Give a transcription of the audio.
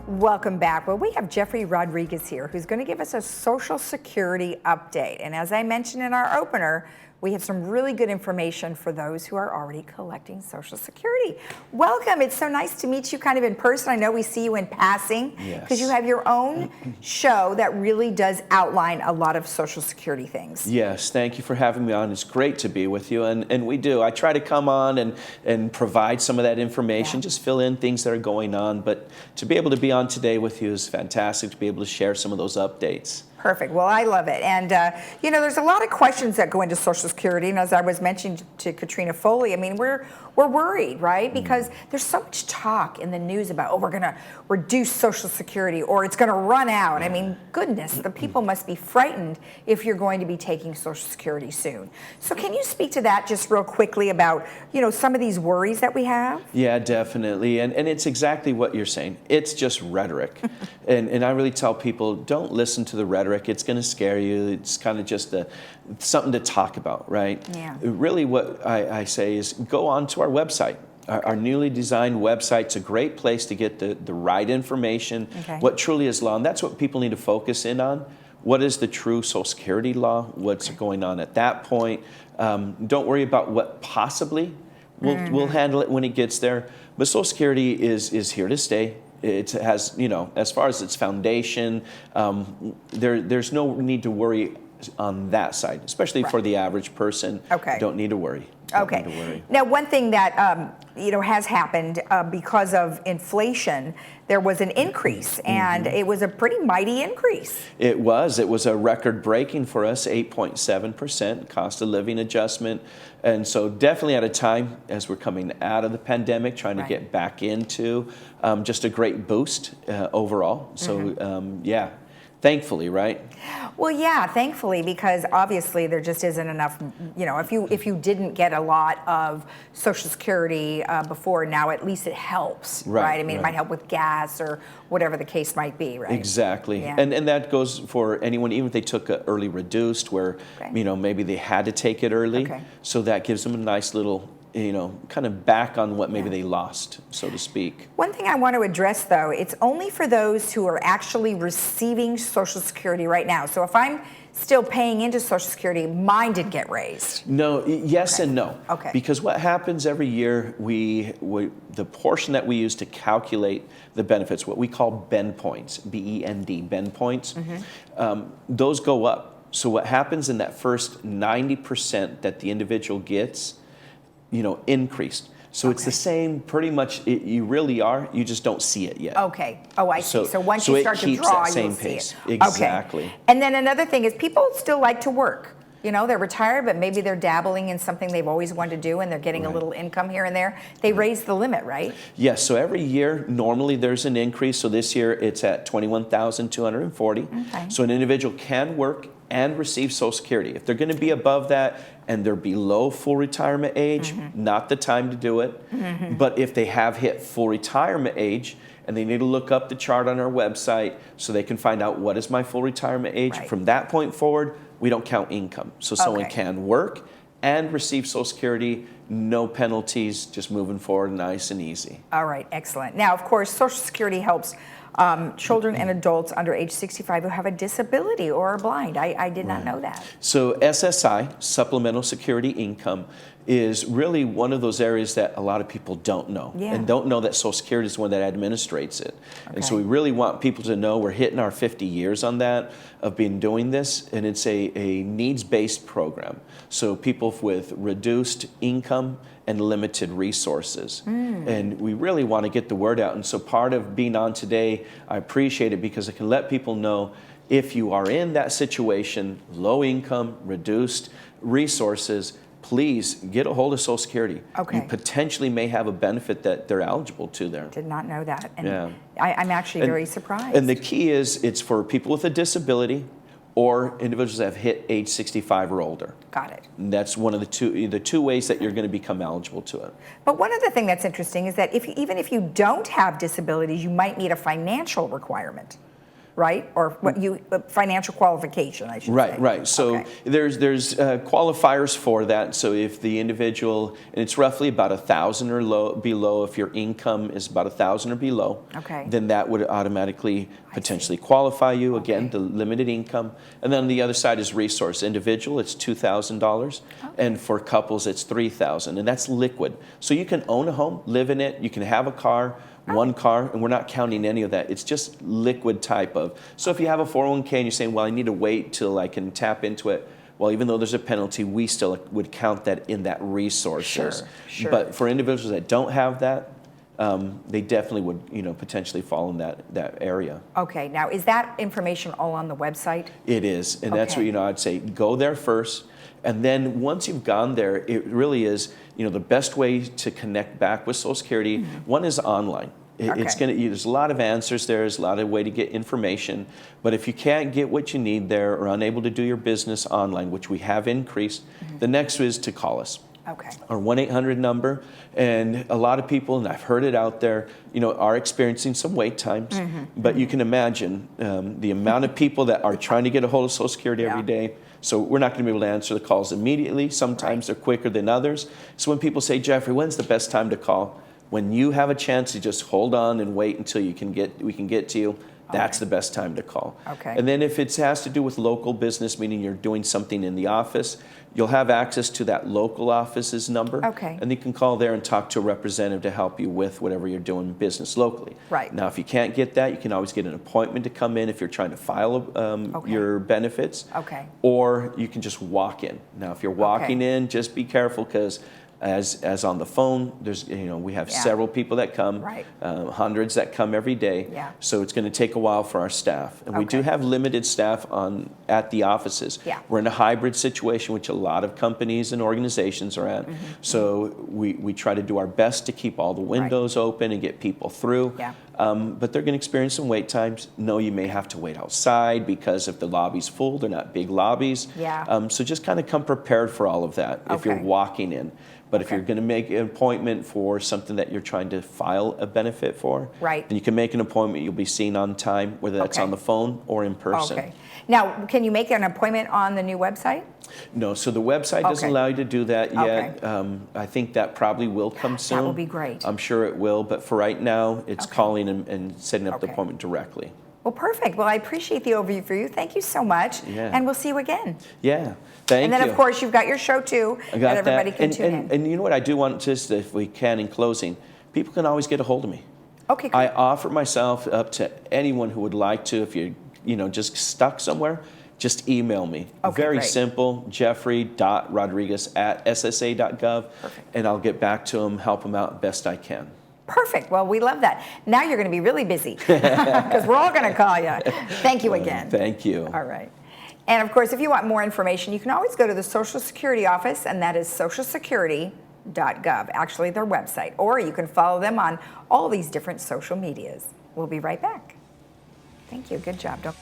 Welcome back. Well, we have Jeffrey Rodriguez here who's going to give us a Social Security update. And as I mentioned in our opener, we have some really good information for those who are already collecting Social Security. Welcome. It's so nice to meet you kind of in person. I know we see you in passing because you have your own show that really does outline a lot of Social Security things. Yes, thank you for having me on. It's great to be with you, and we do. I try to come on and provide some of that information, just fill in things that are going on, but to be able to be on today with you is fantastic, to be able to share some of those updates. Perfect. Well, I love it. And, you know, there's a lot of questions that go into Social Security. And as I was mentioning to Katrina Foley, I mean, we're worried, right? Because there's so much talk in the news about, oh, we're going to reduce Social Security or it's going to run out. I mean, goodness, the people must be frightened if you're going to be taking Social Security soon. So can you speak to that just real quickly about, you know, some of these worries that we have? Yeah, definitely. And it's exactly what you're saying. It's just rhetoric. and I really tell people, don't listen to the rhetoric. It's going to scare you. It's kind of just something to talk about, right? Yeah. Really what I say is go on to our website. Our newly designed website's a great place to get the right information, what truly is law. And that's what people need to focus in on. What is the true Social Security law? What's going on at that point? Don't worry about what possibly. We'll handle it when it gets there. But Social Security is here to stay. It has, you know, as far as its foundation, there's no need to worry on that side, especially for the average person. Don't need to worry. Don't need to worry. Now, one thing that you know has happened because of inflation, there was an increase, and it was a pretty mighty increase. It was a record breaking for us, 8.7% cost of living adjustment, and so definitely at a time as we're coming out of the pandemic, trying to get back into just a great boost overall. So yeah. Thankfully, right? Well, yeah, thankfully, because obviously there just isn't enough. You know, if you didn't get a lot of Social Security before, now at least it helps, right? I mean, it might help with gas or whatever the case might be, right? Exactly, and that goes for anyone, even if they took a early reduced, where you know maybe they had to take it early, so that gives them a nice little, you know, kind of back on what maybe they lost, so to speak. One thing I want to address, though, it's only for those who are actually receiving Social Security right now. So if I'm still paying into Social Security, mine did get raised. No, yes and no. Because what happens every year, the portion that we use to calculate the benefits, what we call BEN points, B-E-N-D, BEN points, those go up. So what happens in that first 90% that the individual gets, you know, increased. So it's the same, pretty much. You really are. You just don't see it yet. Oh, I see. So once you start to draw, you'll see it. Exactly. And then another thing is people still like to work. You know, they're retired, but maybe they're dabbling in something they've always wanted to do, and they're getting a little income here and there. They raise the limit, right? Yes. So every year, normally there's an increase. So this year it's at $21,240. So an individual can work and receive Social Security. If they're going to be above that and they're below full retirement age, not the time to do it. But if they have hit full retirement age, and they need to look up the chart on our website so they can find out what is my full retirement age. From that point forward, we don't count income. So someone can work and receive Social Security, no penalties, just moving forward nice and easy. All right, excellent. Now, of course, Social Security helps children and adults under age 65 who have a disability or are blind. I did not know that. So SSI, Supplemental Security Income, is really one of those areas that a lot of people don't know, and don't know that Social Security is the one that administrates it. And so we really want people to know we're hitting our 50 years on that, of being doing this, and it's a needs-based program. So people with reduced income and limited resources. And we really want to get the word out. And so part of being on today, I appreciate it because it can let people know if you are in that situation, low income, reduced resources, please get a hold of Social Security. You potentially may have a benefit that they're eligible to there. Did not know that. And I'm actually very surprised. And the key is it's for people with a disability or individuals that have hit age 65 or older. Got it. And that's one of the two ways that you're going to become eligible to it. But one other thing that's interesting is that even if you don't have disabilities, you might need a financial requirement. right? Or what you financial qualification, I should say. Right, right. So there's qualifiers for that. So if the individual, and it's roughly about 1,000 or below, if your income is about 1,000 or below, then that would automatically potentially qualify you. Again, the limited income. And then the other side is resource. Individual, it's $2,000, and for couples, it's $3,000, and that's liquid. So you can own a home, live in it. You can have a car. One car, and we're not counting any of that. It's just liquid type of. So if you have a 401k and you're saying, well, I need to wait till I can tap into it, well, even though there's a penalty, we still would count that in that resources. Sure. But for individuals that don't have that, they definitely would, potentially fall in that area. Okay. Now, is that information all on the website? It is, and that's what I'd say. Go there first, and then once you've gone there, it really is, the best way to connect back with Social Security. One is online. It's there's a lot of answers there. There's a lot of way to get information. But if you can't get what you need there or unable to do your business online, which we have increased, the next is to call us. Our 1-800 number, and a lot of people, and I've heard it out there, are experiencing some wait times. But you can imagine the amount of people that are trying to get a hold of Social Security every day. So we're not going to be able to answer the calls immediately. Sometimes they're quicker than others. So when people say, Jeffrey, when's the best time to call? When you have a chance to just hold on and wait until we can get to you, that's the best time to call. And then if it has to do with local business, meaning you're doing something in the office, you'll have access to that local office's number. And you can call there and talk to a representative to help you with whatever you're doing business locally. Now, if you can't get that, you can always get an appointment to come in if you're trying to file your benefits. Or you can just walk in. Now, if you're walking in, just be careful, because as on the phone, there's we have several people that come, hundreds that come every day. So it's going to take a while for our staff, and we do have limited staff at the offices. We're in a hybrid situation, which a lot of companies and organizations are at. So we try to do our best to keep all the windows open and get people through. But they're going to experience some wait times. No, you may have to wait outside, because if the lobby's full, they're not big lobbies. So just kind of come prepared for all of that if you're walking in. But if you're going to make an appointment for something that you're trying to file a benefit for, then you can make an appointment. You'll be seen on time, whether that's on the phone or in person. Now, can you make an appointment on the new website? No, so the website doesn't allow you to do that yet. I think that probably will come soon. That will be great. I'm sure it will, but for right now, it's calling and setting up the appointment directly. Well, perfect. Well, I appreciate the overview. Thank you so much. And we'll see you again. Thank you. And then, of course, you've got your show, too, I got that everybody can tune in. And you know what? I do want to, if we can, in closing, people can always get a hold of me. Great. I offer myself up to anyone who would like to. If you're, just stuck somewhere, just email me. Very simple, jeffrey.rodriguez@ssa.gov, and I'll get back to them, help them out best I can. Perfect. Well, we love that. Now you're going to be really busy, because we're all going to call you. Thank you again. Thank you. All right. And of course, if you want more information, you can always go to the Social Security office, and that is socialsecurity.gov, actually their website. Or you can follow them on all these different social medias. We'll be right back. Thank you. Good job. Don't